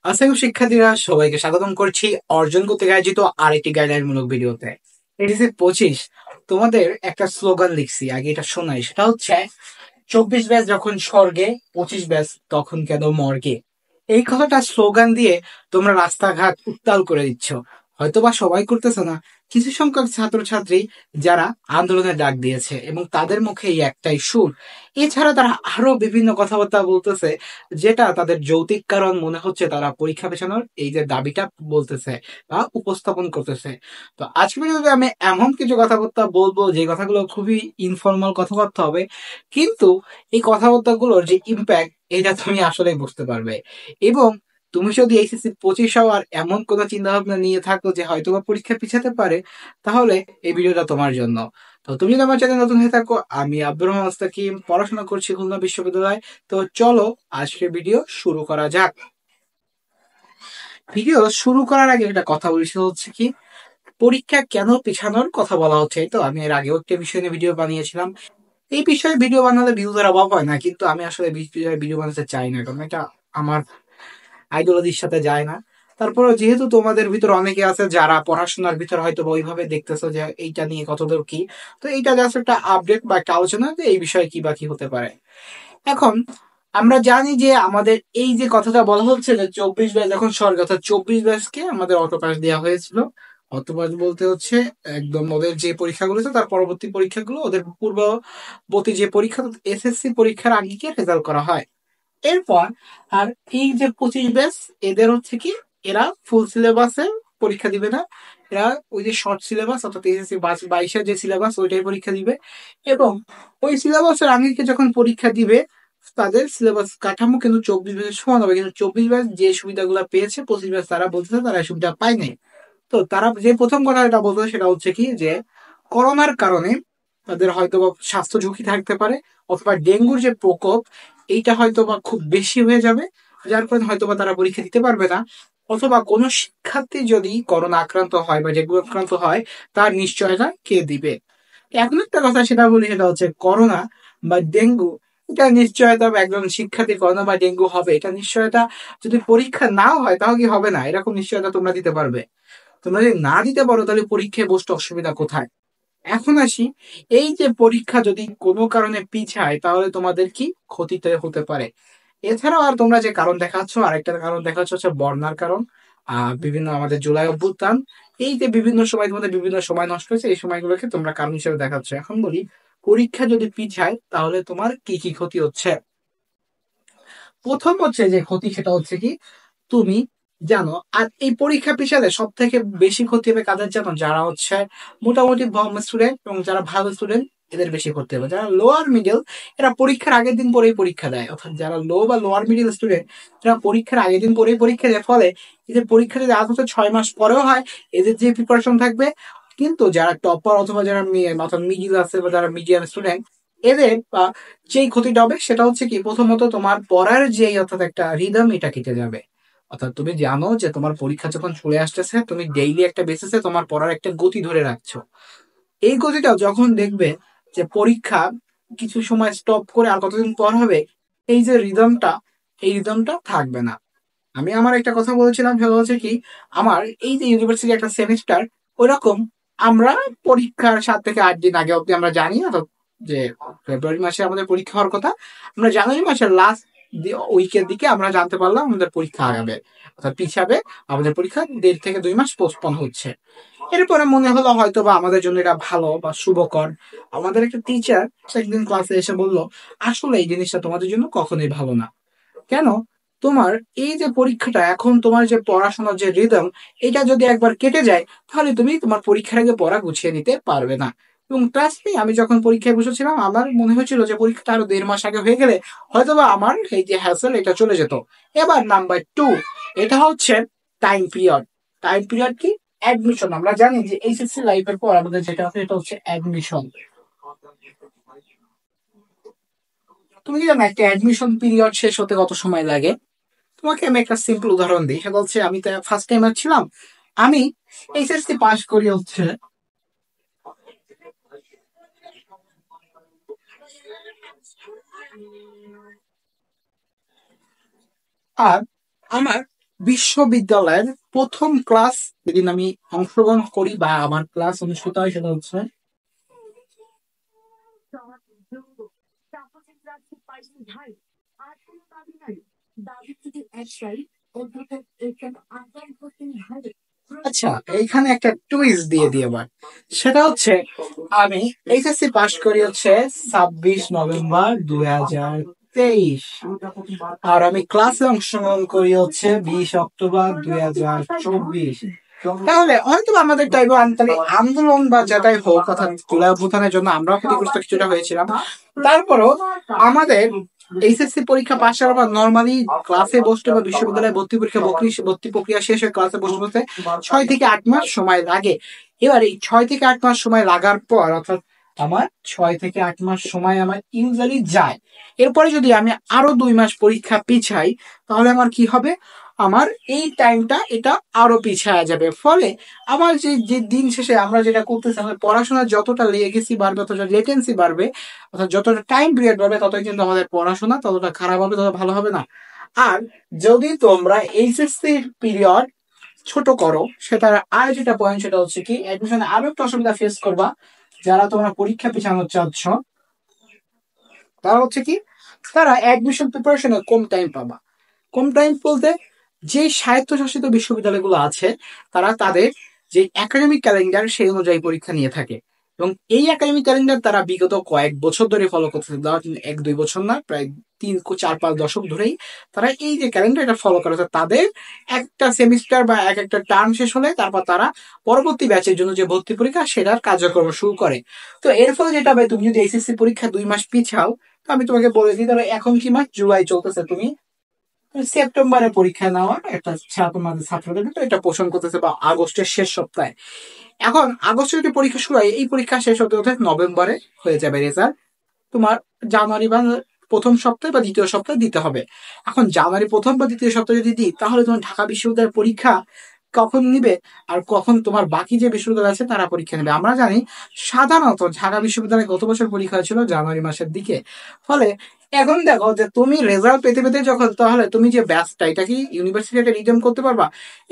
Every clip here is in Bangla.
আসসালাম শিক্ষার্থীরা, সবাইকে স্বাগতম করছি অর্জন করতে আয়োজিত আরেকটি গাইডলাইন মূলক ভিডিওতে। এটিসি 25 তোমাদের একটা স্লোগান লিখছি, আগে এটা শোনাই। সেটা হচ্ছে 24 ব্যাচ যখন স্বর্গে, 25 ব্যাচ তখন কেন মর্গে। এই কথাটা স্লোগান দিয়ে তোমরা রাস্তাঘাট উত্তাল করে দিচ্ছ। হয়তোবা সবাই করতেছে না, কিছু সংখ্যক ছাত্রছাত্রী যারা আন্দোলনের ডাক দিয়েছে এবং তাদের মুখে এই একটাই সুর। এছাড়া তারা আরো বিভিন্ন কথাবার্তা বলতেছে, যেটা তাদের যৌক্তিক কারণ মনে হচ্ছে। তারা পরীক্ষা পেছানোর এই যে দাবিটা বলতেছে বা উপস্থাপন করতেছে। তো আজকে ভিডিওতে আমি এমন কিছু কথাবার্তা বলবো যে কথাগুলো খুবই ইনফর্মাল কথাবার্তা হবে, কিন্তু এই কথাবার্তাগুলোর যে ইম্প্যাক্ট এটা তুমি আসলে বুঝতে পারবে। এবং তুমি যদি এইচএসসি 25 হওয়ার এমন কোনো চিন্তা ভাবনা নিয়ে থাকো যে হয়তো বা পরীক্ষা পিছাতে পারে, তাহলে এই ভিডিওটা তোমার জন্য। তো তুমি যদি আমার চ্যানেল নতুন হয়ে থাকো, আমি আব্দুর রহমান মুস্তাকিম, পড়াশোনা করছি খুলনা বিশ্ববিদ্যালয়। তো চলো আজকের ভিডিও শুরু করা যাক। ভিডিও শুরু করার আগে একটা কথা বলি, সেটা হচ্ছে কি, পরীক্ষা কেন পিছানোর কথা বলা হচ্ছে। তো আমি এর আগেও একটা বিষয় নিয়ে ভিডিও বানিয়েছিলাম। এই বিষয়ে ভিডিও বানালে ভিউজের অভাব হয় না, কিন্তু আমি আসলে ভিডিও বানাতে চাই না, কারণ এটা আমার আইডিওলজির সাথে যায় না। তারপরে যেহেতু তোমাদের ভিতর অনেকে আছে যারা পড়াশোনার ভিতর হয়তো বা ওইভাবে দেখতেছো যে এইটা নিয়ে কতদূর কি, তো এইটা জাস্ট একটা আপডেট বা একটা আলোচনা যে এই বিষয়ে কি বা কি হতে পারে। এখন আমরা জানি যে আমাদের এই যে কথাটা বলা হচ্ছে যে 24 ব্যাচ যখন স্বর্গ, অর্থাৎ 24 ব্যাচকে আমাদের অটোপাস দেওয়া হয়েছিল। অটোপাস বলতে হচ্ছে একদম ওদের যে পরীক্ষাগুলো ছিল তার পরবর্তী পরীক্ষাগুলো, ওদের পূর্ববর্তী যে পরীক্ষা এসএসসি পরীক্ষার আগে গিয়ে রেজাল্ট করা হয়। এরপর আর এই যে 25 ব্যাচ, এদের হচ্ছে কি, এরা ফুল সিলেবাসে পরীক্ষা দিবে না। এরা ওই যে শর্ট সিলেবাস, অর্থাৎ এসএসসি 22-এর যে সিলেবাস ওইটাই পরীক্ষা দিবে। এবং ওই সিলেবাসের আগে যখন পরীক্ষা দিবে, তাদের সিলেবাস কাঠামো কিন্তু 24 ব্যাচের সমান হবে, কিন্তু 24 ব্যাচ যে সুবিধাগুলো পেয়েছে 25 ব্যাচ তারা বলতেছে তারা এই সুবিধা পায় নাই। তো তারা যে প্রথম কথাটা বলতো সেটা হচ্ছে কি, যে করোনার কারণে তাদের হয়তো বা স্বাস্থ্য ঝুঁকি থাকতে পারে, অথবা ডেঙ্গুর যে প্রকোপ এইটা হয়তো বা খুব বেশি হয়ে যাবে, যার কারণে হয়তো বা তারা পরীক্ষা দিতে পারবে না। অথবা কোনো শিক্ষার্থী যদি করোনা আক্রান্ত হয় বা ডেঙ্গু আক্রান্ত হয়, তার নিশ্চয়তা কে দিবে। এখন একটা কথা সেটা বলি, সেটা হচ্ছে করোনা বা ডেঙ্গু, এটা নিশ্চয়তা বা একজন শিক্ষার্থীর করোনা বা ডেঙ্গু হবে এটা নিশ্চয়তা যদি পরীক্ষা নাও হয় তাও কি হবে না, এরকম নিশ্চয়তা তোমরা দিতে পারবে? তোমরা যদি না দিতে পারো তাহলে পরীক্ষায় বসতে অসুবিধা কোথায়? এখন আসি, এই যে পরীক্ষা যদি কোনো কারণে পিছায় তাহলে তোমাদের কি ক্ষতিতে হতে পারে। এছাড়াও আর তোমরা যে কারণ দেখাচ্ছ, আরেকটা কারণ দেখাচ্ছ হচ্ছে বন্যার কারণ। বিভিন্ন আমাদের জুলাই অভ্যুত্থান, এই যে বিভিন্ন সময় তোমাদের বিভিন্ন সময় নষ্ট হয়েছে, এই সময়গুলোকে তোমরা কারণ হিসেবে দেখাচ্ছ। এখন বলি, পরীক্ষা যদি পিছায় তাহলে তোমার কি কি ক্ষতি হচ্ছে। প্রথম হচ্ছে যে ক্ষতি, সেটা হচ্ছে কি, তুমি জানো, আর এই পরীক্ষা পিছালে সব থেকে বেশি ক্ষতি হবে কাদের জানো? যারা হচ্ছে মোটামুটি স্টুডেন্ট এবং যারা ভালো স্টুডেন্ট, এদের বেশি ক্ষতি হবে। যারা লোয়ার মিডল, এরা পরীক্ষার আগের দিন পরেই পরীক্ষা দেয়। অর্থাৎ যারা লো বা লোয়ার মিডল স্টুডেন্ট, এরা পরীক্ষার আগের দিন পরেই পরীক্ষা দেয়। ফলে এদের পরীক্ষা যদি আজ হচ্ছে 6 মাস পরেও হয়, এদের যে প্রিপারেশন থাকবে। কিন্তু যারা টপার অথবা যারা অর্থাৎ মিডিল আছে বা যারা মিডিয়াম স্টুডেন্ট, এদের যেই ক্ষতিটা হবে সেটা হচ্ছে কি, প্রথমত তোমার পড়ার যে অর্থাৎ একটা রিদম এটা কেটে যাবে। অর্থাৎ তুমি জানো যে তোমার পরীক্ষা যখন চলে আসতেছে, তুমি ডেইলি একটা বেসিসে তোমার পড়ার একটা গতি ধরে রাখছো। এই গতিটা যখন দেখবে যে পরীক্ষা কিছু সময় স্টপ করে আর কতদিন পর হবে, এই যে রিদমটা, এই রিদমটা থাকবে না। আমি আমার একটা কথা বলেছিলাম, সেটা হচ্ছে কি, আমার এই যে ইউনিভার্সিটি একটা সেমিস্টার, ওইরকম আমরা পরীক্ষার 7 থেকে 8 দিন আগে অব্দি আমরা জানি না তো যে ফেব্রুয়ারি মাসে আমাদের পরীক্ষা হওয়ার কথা। আমরা জানুয়ারি মাসের লাস্ট উইকের দিকে আমরা জানতে পারলাম আমাদের পরীক্ষা আগাবে, অর্থাৎ পিছাবে। আমাদের পরীক্ষা 1.5 থেকে 2 মাস পোস্টপন হচ্ছে। এরপরে মনে হলো হয়তো বা আমাদের জন্য এটা ভালো বা শুভকর। আমাদের একটা টিচার একদিন ক্লাসে এসে বলল, আসলে এই জিনিসটা তোমাদের জন্য কখনোই ভালো না। কেন? তোমার এই যে পরীক্ষাটা, এখন তোমার যে পড়াশোনার যে রিদম, এটা যদি একবার কেটে যায়, তাহলে তুমি তোমার পরীক্ষার আগে পড়া গুছিয়ে নিতে পারবে না। এবং ট্রাস্ট মি, আমি যখন পরীক্ষায় বসেছিলাম আমার মনে হয়েছিল যে পরীক্ষাটা আরো 1.5 মাস আগে হয়ে গেলে হয়তোবা আমার এই যে হ্যাসেল এটা চলে যেত। এবার নাম্বার 2, এটা হচ্ছে টাইম পিরিয়ড। টাইম পিরিয়ড কি? অ্যাডমিশন। আমরা জানি যে এইচএসসি লাইফের পর আমাদের যেটা আছে এটা হচ্ছে অ্যাডমিশন। তুমি কি জানো একটা অ্যাডমিশন পিরিয়ড শেষ হতে কত সময় লাগে? তোমাকে আমি একটা সিম্পল উদাহরণ দিই, সেটা হচ্ছে আমি তো ফার্স্ট টাইমার ছিলাম। আমি এইচএসসি পাস করি হচ্ছে, আর আমার বিশ্ববিদ্যালয়ের প্রথম ক্লাস যেদিন আমি অংশগ্রহণ করি বা আমার ক্লাস অনুষ্ঠিত হয় সেটা হচ্ছে আচ্ছা, এইখানে একটা টুইস্ট দিয়ে দিয়ে এবার সেটা হচ্ছে আমি এইচএসসি পাশ করি হচ্ছে 26 নভেম্বর 2023, আর আমি ক্লাসে অংশগ্রহণ করি হচ্ছে 20 অক্টোবর 2024। তাহলে হয়তো আমাদের টাইপ আন্দোলন বা যাতাই হোক অর্থাৎ জুলাই অভ্যুত্থানের জন্য আমরাও ক্ষতিগ্রস্ত কিছুটা হয়েছিলাম, তারপরও আমাদের এইচএসসি পরীক্ষা পাশ করার পর নর্মালি ক্লাসে বসতে বা বিশ্ববিদ্যালয়ে ভর্তি প্রক্রিয়া শেষ হয়ে ক্লাসে বসতে বসতে 6 থেকে 8 মাস সময় লাগে। এবার এই 6 থেকে 8 মাস সময় লাগার পর অর্থাৎ আমার 6 থেকে 8 মাস সময় আমার ইউজুয়ালি যায়। এরপরে যদি আমি আরো 2 মাস পরীক্ষা পিছাই তাহলে আমার কি হবে, আমার এই টাইমটা এটা আরো পিছায়া যাবে। ফলে আমার যে যে দিন শেষে আমরা যেটা করতেছি আমাদের পড়াশোনার যতটা লেগেসি বাড়বে, অথবা লেটেন্সি বাড়বে, অর্থাৎ যতটা টাইম পিরিয়ড বাড়বে, ততই কিন্তু আমাদের পড়াশোনা ততটা খারাপ হবে, ততটা ভালো হবে না। আর যদি তোমরা এইচএসসি পিরিয়ড ছোট করো, সেটার আর যেটা পয়েন্ট সেটা হচ্ছে কি অ্যাডমিশনে আরো একটা অসুবিধা ফেস করবা। যারা তোমরা পরীক্ষা পিছানো চাচ্ছ তারা হচ্ছে কি, তারা অ্যাডমিশন প্রিপারেশনে কম টাইম পাবা। কম টাইম বলতে যে স্বায়ত্তশাসিত বিশ্ববিদ্যালয়গুলো আছে তারা তাদের যে একাডেমিক ক্যালেন্ডার সেই অনুযায়ী পরীক্ষা নিয়ে থাকে, এবং এই একাডেমিক ক্যালেন্ডার তারা বিগত কয়েক বছর ধরে ফলো করতেছে, ধর 1-2 বছর না, প্রায় 3-4-5 দশক ধরেই তারা এই যে ক্যালেন্ডার এটা ফলো করে। তাদের একটা সেমিস্টার বা এক একটা টার্ম শেষ হলে তারপর তারা পরবর্তী ব্যাচের জন্য যে ভর্তি পরীক্ষা সেটার কার্যক্রম শুরু করে। তো এর ফলে যেটা হবে, তুমি যদি এইচএসসি পরীক্ষা 2 মাস পিছাও, তো আমি তোমাকে বলে দিই, ধরো এখন কি মাস, জুলাই চলতেছে, তুমি সেপ্টেম্বরে পরীক্ষা নেওয়ার একটা তোমাদের ছাত্রদের কিন্তু এটা পোষণ করতেছে, বা আগস্টের শেষ সপ্তাহে। এখন আগস্টে যদি পরীক্ষা শুরু হয়, এই পরীক্ষা শেষ হতে হতে নভেম্বরে হয়ে যাবে রেজাল্ট। তোমার জানুয়ারি বা প্রথম সপ্তাহে বা দ্বিতীয় সপ্তাহে দিতে হবে। এখন জানুয়ারি প্রথম বা দ্বিতীয় সপ্তাহে যদি দিই তাহলে তোমার ঢাকা বিশ্ববিদ্যালয়ের পরীক্ষা কখন নিবে, আর কখন তোমার বাকি যে বিশ্ববিদ্যালয় আছে তারা পরীক্ষা নেবে। আমরা জানি সাধারণত ঢাকা বিশ্ববিদ্যালয়ে গত বছর পরীক্ষা হয়েছিল জানুয়ারি মাসের দিকে। ফলে এখন দেখো যে তুমি রেজাল্ট পেতে পেতে যখন, তাহলে তুমি যে ব্যাচটা এটা কি ইউনিভার্সিটিতে রিটেন করতে পারবা।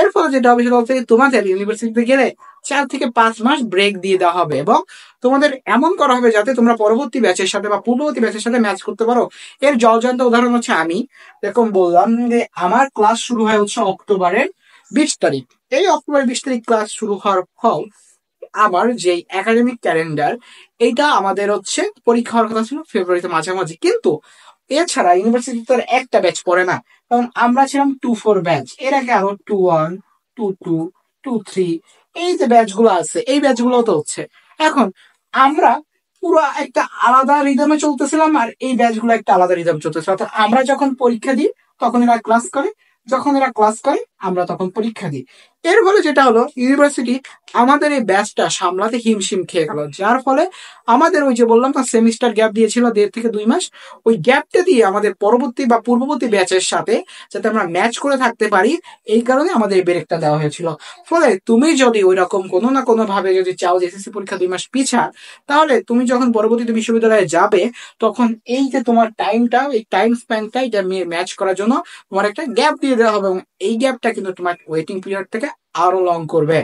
এর ফলে যেটা হবে সেটা হচ্ছে তোমাদের ইউনিভার্সিটিতে গেলে 4 থেকে 5 মাস ব্রেক দিয়ে দেওয়া হবে, এবং তোমাদের এমন করা হবে যাতে তোমরা পরবর্তী ব্যাচের সাথে বা পূর্ববর্তী ব্যাচের সাথে ম্যাচ করতে পারো। এর জলজান্ত উদাহরণ হচ্ছে আমি এরকম বললাম যে আমার ক্লাস শুরু হয় হচ্ছে অক্টোবরের 20 তারিখ। এই অক্টোবরের 20 তারিখ ক্লাস শুরু হওয়ার ফল আমার যে একাডেমিক ক্যালেন্ডার এইটা আমাদের হচ্ছে পরীক্ষা হওয়ার কথা ছিল ফেব্রুয়ারিতে মাঝামাঝি, কিন্তু এছাড়া ইউনিভার্সিটি তো আর একটা ব্যাচ পড়ে না, কারণ আমরা ছিলাম 2-4 ব্যাচ, এর আগে আরো 2-1, 2-2, 2-3, এই যে ব্যাচ গুলো আছে এই ব্যাচ গুলো তো হচ্ছে। এখন আমরা পুরো একটা আলাদা রিদমে চলতেছিলাম, আর এই ব্যাচ গুলো একটা আলাদা রিদম চলতেছিল। অর্থাৎ আমরা যখন পরীক্ষা দিই তখন এরা ক্লাস করে, যখন এরা ক্লাস করে আমরা তখন পরীক্ষা দিই। এর ফলে যেটা হলো, ইউনিভার্সিটি আমাদের এই ব্যাচটা সামলাতে হিমশিম খেয়ে গেল, যার ফলে আমাদের ওই যে বললাম না সেমিস্টার গ্যাপ দিয়েছিল 1.5 থেকে 2 মাস, ওই গ্যাপটা দিয়ে আমাদের পরবর্তী বা পূর্ববর্তী ব্যাচের সাথে যাতে আমরা ম্যাচ করে থাকতে পারি, এই কারণে আমাদের এই ব্রেকটা দেওয়া হয়েছিল। ফলে তুমি যদি ওই রকম কোনো না কোনো ভাবে যদি চাও যে এসএসসি পরীক্ষা 2 মাস পিছা, তাহলে তুমি যখন পরবর্তীতে বিশ্ববিদ্যালয়ে যাবে তখন এই যে তোমার টাইমটা, এই টাইম স্প্যানটা এটা ম্যাচ করার জন্য তোমার একটা গ্যাপ দিয়ে দেওয়া হবে, এবং এই গ্যাপটা কিন্তু তোমার ওয়েটিং পিরিয়ড থেকে আরো লং করবে।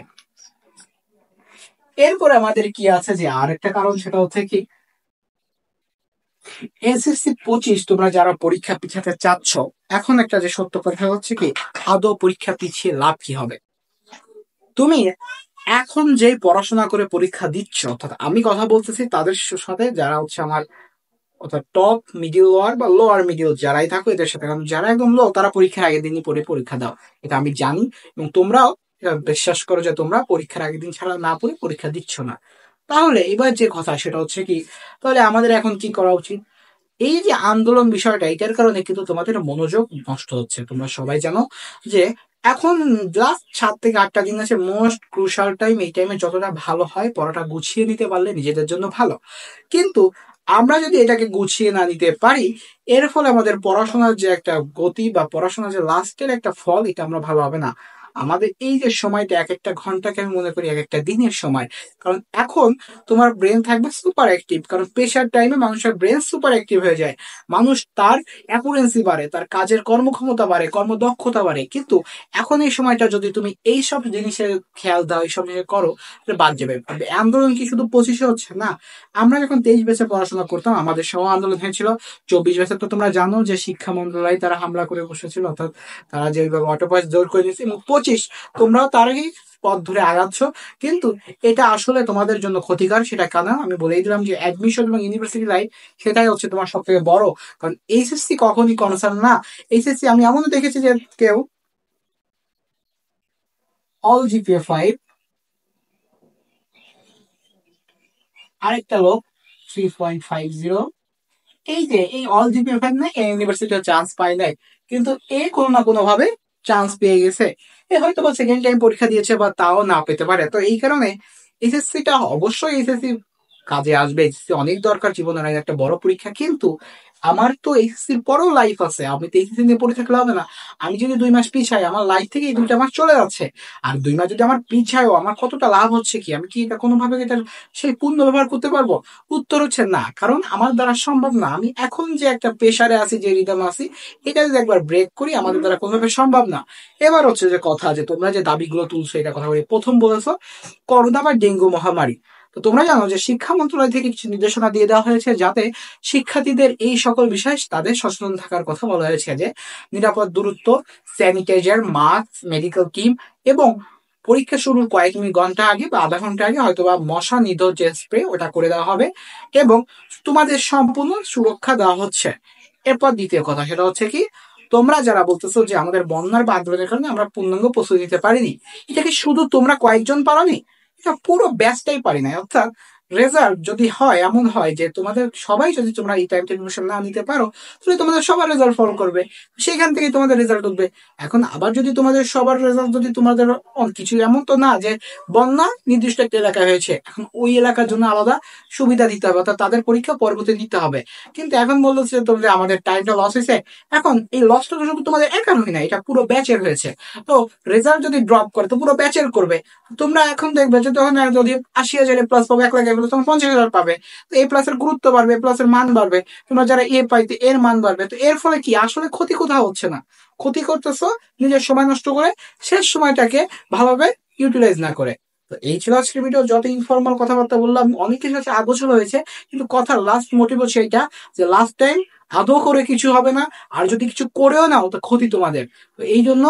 এরপরে আমাদের কি আছে যে আর একটা কারণ, সেটা হচ্ছে কি এসএসসি 25 তোমরা যারা পরীক্ষা পিছাতে চাচ্ছ, এখন একটা যে সত্য কথা হচ্ছে কি আদৌ পরীক্ষা পিছিয়ে লাভ কি হবে। তুমি এখন যে পড়াশোনা করে পরীক্ষা দিচ্ছ, অর্থাৎ আমি কথা বলতেছি তাদের সাথে যারা হচ্ছে আমার অর্থাৎ টপ মিডিল লোয়ার বা লোয়ার মিডিল যারাই থাকো এদের সাথে, কারণ যারা একদম লো তারা পরীক্ষার আগের দিনই পড়ে পরীক্ষা দাও, এটা আমি জানি, এবং তোমরাও এটা বিশ্বাস করো যে তোমরা পরীক্ষার আগের দিন ছাড়া না পড়ে পরীক্ষা দিচ্ছ না। তাহলে এবার যে কথা সেটা হচ্ছে কি, তাহলে আমাদের এখন কি করা উচিত। এই যে আন্দোলন বিষয়টা এটার কারণে কিন্তু তোমাদের মনোযোগ নষ্ট হচ্ছে। তোমরা সবাই জানো যে এখন লাস্ট 7 থেকে 8টা দিন আছে মোস্ট ক্রুশাল টাইম, এই টাইমে যতটা ভালো হয় পড়াটা গুছিয়ে নিতে পারলে নিজেদের জন্য ভালো। কিন্তু আমরা যদি এটাকে গুছিয়ে না নিতে পারি, এর ফলে আমাদের পড়াশোনার যে একটা গতি বা পড়াশোনার যে লাস্টের একটা ফল এটা আমরা ভালো হবে না। আমাদের এই যে সময়টা এক একটা ঘন্টাকে আমি মনে করি এক একটা দিনের সময়। কারণ এখন তোমার ব্রেন থাকবে সুপার অ্যাক্টিভ, কারণ প্রেশার টাইমে মানুষের ব্রেন সুপার অ্যাক্টিভ হয়ে যায়। মানুষ তার অ্যাকুরেন্সি বাড়ে, তার কাজের কর্মক্ষমতা বাড়ে, কর্মদক্ষতা বাড়ে। কিন্তু এখন এই সময়টা যদি তুমি এই সব জিনিসের খেয়াল দাও, এইসব জিনিস করো, তাহলে বাদ যাবে। আন্দোলন কি শুধু 25-এ হচ্ছে না, আমরা যখন 23 ব্যাচে পড়াশোনা করতাম আমাদের সময় আন্দোলন হয়েছিল। 24 ব্যাচে তো তোমরা জানো যে শিক্ষা মন্ত্রণালয় তারা হামলা করে বসেছিল, অর্থাৎ তারা যেভাবে অটো পাস জোর করে দিয়েছে। এবং 25 তোমরাও তার আগেই পথ ধরে আগাচ্ছ। কিন্তু এটা আসলে তোমাদের জন্য ক্ষতিকর, সেটা কেন আমি বলেই দিলাম যে অ্যাডমিশন এবং ইউনিভার্সিটি লাইফ সেটাই হচ্ছে তোমার সব থেকে বড়। কারণ এইচএসসি কখনই কনসার্ন না। এইচএসসি আমি এমনও দেখেছি যে কেউ অল জিপিএ 5, আরেকটা লোক 3.50, এই যে এই অল জিপিএ 5 না, এই ইউনিভার্সিটিতে চান্স পায় নাই। কিন্তু এ কোনো না কোনো ভাবে চান্স পেয়ে গেছে। এ হয়তো বা সেকেন্ড টাইম পরীক্ষা দিয়েছে, বা তাও না পেতে পারে। তো এই কারণে এসএসসিটা অবশ্যই এসএসসি কাজে আসবে। এসএসসি অনেক দরকার, জীবনের একটা বড় পরীক্ষা। কিন্তু আমার তো এসএসসির পরেও লাইফ আছে, আমি তো এসএসসি নিয়ে পড়ে থাকলে হবে না। আমি যদি 2 মাস পিছাই, আমার লাইফ থেকে এই 2টা মাস চলে যাচ্ছে। আর 2 মাস যদি আমার পিছায়ও, আমার কতটা লাভ হচ্ছে কি? আমি কি এটা কোনোভাবে এটা সেই পূর্ণ ব্যবহার করতে পারবো? উত্তর হচ্ছে না, কারণ আমার দ্বারা সম্ভব না। আমি এখন যে একটা প্রেশারে আছি, যে রিদম আছি, এটা যদি একবার ব্রেক করি, আমাদের দ্বারা কোনোভাবে সম্ভব না। এবার হচ্ছে যে কথা, যে তোমরা যে দাবিগুলো তুলছো, এটা কথা বলি। প্রথম বলেছো করোনা বা ডেঙ্গু মহামারী। তো তোমরা জানো যে শিক্ষা মন্ত্রণালয় থেকে কিছু নির্দেশনা দিয়ে দেওয়া হয়েছে, যাতে শিক্ষার্থীদের এই সকল বিষয়ে তাদের সচেতন থাকার কথা বলা হয়েছে, যে নিরাপদ দূরত্ব, স্যানিটাইজার, মাস্ক, মেডিকেল টিম, এবং পরীক্ষা শুরুর কয়েক মিনিট ঘন্টা আগে বা আধা ঘন্টা আগে হয়তো বা মশা নিধর যে স্প্রে, ওটা করে দেওয়া হবে। এবং তোমাদের সম্পূর্ণ সুরক্ষা দেওয়া হচ্ছে। এরপর দ্বিতীয় কথা, সেটা হচ্ছে কি, তোমরা যারা বলতেছো যে আমাদের বন্যার বা আন্দোলনের কারণে আমরা পূর্ণাঙ্গ প্রস্তুতি নিতে পারিনি, এটা কি শুধু তোমরা কয়েকজন পারোনি? এটা পুরো ব্যাচটাই পারি না। অর্থাৎ রেজাল্ট যদি হয়, এমন হয় যে তোমাদের সবাই, যদি তোমরা এই টাইম টেবিল না নিতে পারো, তাহলে তোমাদের সবার রেজাল্ট ফলো করবে, সেখান থেকে তোমাদের রেজাল্ট উঠবে। এখন আবার যদি তোমাদের সবার রেজাল্ট, যদি তোমাদের কিছু, এমন তো না যে বন্যা নির্দিষ্ট একটা এলাকায় হয়েছে, এখন ওই এলাকার জন্য আলাদা সুবিধা দিতে হবে, অর্থাৎ তাদের পরীক্ষা পরবর্তী দিতে হবে। কিন্তু এখন বললো যে তোমাদের আমাদের টাইমটা লস হয়েছে। এখন এই লসটা তো শুধু তোমাদের একার হয় না, এটা পুরো ব্যাচের হয়েছে। তো রেজাল্ট যদি ড্রপ করে, তো পুরো ব্যাচের করবে। তোমরা এখন দেখবে যে তখন যদি 80,000 প্লাস পাবে, 1 লাখ এগুলো, তখন 50,000 পাবে। তো এ প্লাসের গুরুত্ব বাড়বে, এ প্লাসের মান বাড়বে। তোমরা যারা এ পাইতে, এর মান বাড়বে। তো এর ফলে কি আসলে ক্ষতি কোথাও হচ্ছে না? ক্ষতি করতেছো নিজের সময় নষ্ট করে, শেষ সময়টাকে ভালোভাবে ইউটিলাইজ না করে। তো এই ছিল আজকের ভিডিও। যত ইনফর্মাল কথাবার্তা বললাম, অনেক কিছু আছে আগোছালো হয়েছে, কিন্তু কথার লাস্ট মোটিভ হচ্ছে এটা, যে লাস্ট টাইম আদৌ করে কিছু হবে না। আর যদি কিছু করেও নাও, তো ক্ষতি তোমাদের। তো এই জন্য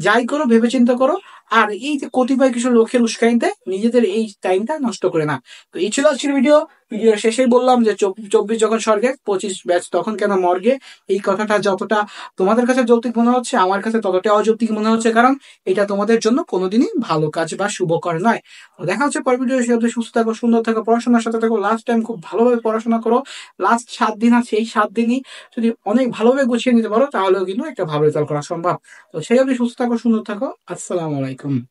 যাই করো ভেবে চিন্তা করো। আর এই যে কতিপয় কিছু লোকের উস্কানিতে নিজেদের এই টাইমটা নষ্ট করে না। তো এই ছিল আজকের ভিডিও। ভিডিওর শেষেই বললাম যে 24 যখন স্বর্গে, 25 ব্যাচ তখন কেন মর্গে। এই কথাটা যতটা তোমাদের কাছে যৌক্তিক মনে হচ্ছে, আমার কাছে ততটা অযৌক্তিক মনে হচ্ছে, কারণ এটা তোমাদের জন্য কোনোদিনই ভালো কাজ বা শুভকর নয়। তো দেখা হচ্ছে পরের ভিডিও। সে সুস্থ থাকো, সুন্দর থাকো, পড়াশোনার সাথে থাকো। লাস্ট টাইম খুব ভালোভাবে পড়াশোনা করো। লাস্ট 7 দিন আছে, এই 7 দিনই যদি অনেক ভালোভাবে গুছিয়ে নিতে পারো, তাহলেও কিন্তু একটা ভালো রেজাল্ট করা সম্ভব। তো সেই অবধি সুস্থ থাকো, সুন্দর থাকো। আসসালামু আলাইকুম।